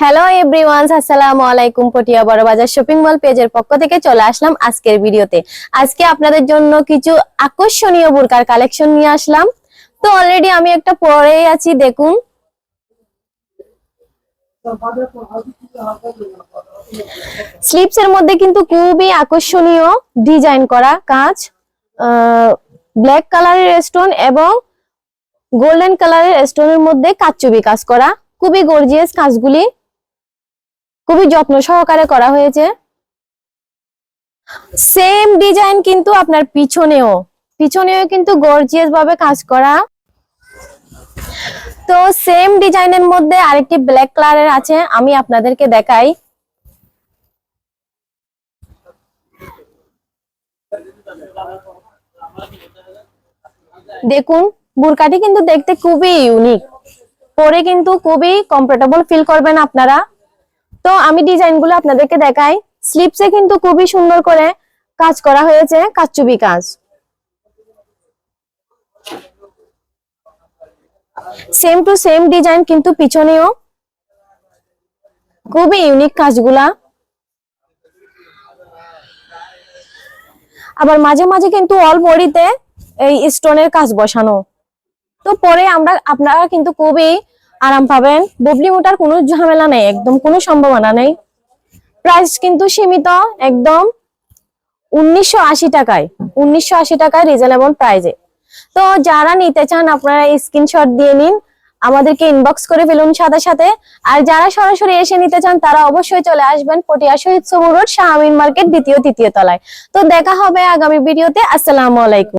Hello everyone, আসসালামু আলাইকুম। পটিয়া বড় বাজার শপিং মল পেজের পক্ষ থেকে চলে আসলাম আজকের ভিডিওতে। আজকে আপনাদের জন্য কিছু আকর্ষণীয় বুরকার কালেকশন নিয়ে আসলাম। তো অলরেডি আমি একটা পরেই আছি, দেখুন। স্লিপস এর মধ্যে কিন্তু খুবই আকর্ষণীয় ডিজাইন করা কাজ, ব্ল্যাক কালারের স্টোন এবং গোল্ডেন কালারের স্টোনের মধ্যে কাচচুবি কাজ করা। খুবই গর্জিয়াস কাজগুলি, খুবই যত্ন সহকারে করা হয়েছে। সেম ডিজাইন কিন্তু আপনার পিছনেও কিন্তু গর্জিয়াস ভাবে কাজ করা। তো সেম ডিজাইনের মধ্যে আরেকটি ব্ল্যাক কালারের আছে, আমি আপনাদেরকে দেখাই। দেখুন, বুরকাটি কিন্তু দেখতে খুবই ইউনিক, পরে কিন্তু খুবই কমফোর্টেবল ফিল করবেন আপনারা। তো আমি ডিজাইনগুলো আপনাদেরকে দেখাই। স্লিপসে কিন্তু খুবই সুন্দর করে কাজ করা হয়েছে, কাচচুবি কাজ। সেম টু সেম ডিজাইন কিন্তু পিছনেও খুবই ইউনিক কাজগুলা। আবার মাঝে মাঝে কিন্তু অল বডিতে এই স্টোনের কাজ বসানো। তো পরে আপনারা কিন্তু খুবই আরাম পাবেন। ববলি মোটার কোনো ঝামেলা নেই, একদম কোনো সম্ভাবনা নেই। প্রাইস কিন্তু সীমিত, একদম 1980 টাকায়, 1980 টাকায় রিজনেবল প্রাইজে। তো যারা নিতে চান আপনারা স্ক্রিনশট দিয়ে নিন, আমাদেরকে ইনবক্স করে ফেলুন সাথে সাথে। আর যারা সরাসরি এসে নিতে চান তারা অবশ্যই চলে আসবেন পটিয়া শহীদ সবুর রোড, শাহ আমিন মার্কেট, দ্বিতীয় তৃতীয় তলায়। তো দেখা হবে আগামী ভিডিওতে। আসসালামু আলাইকুম।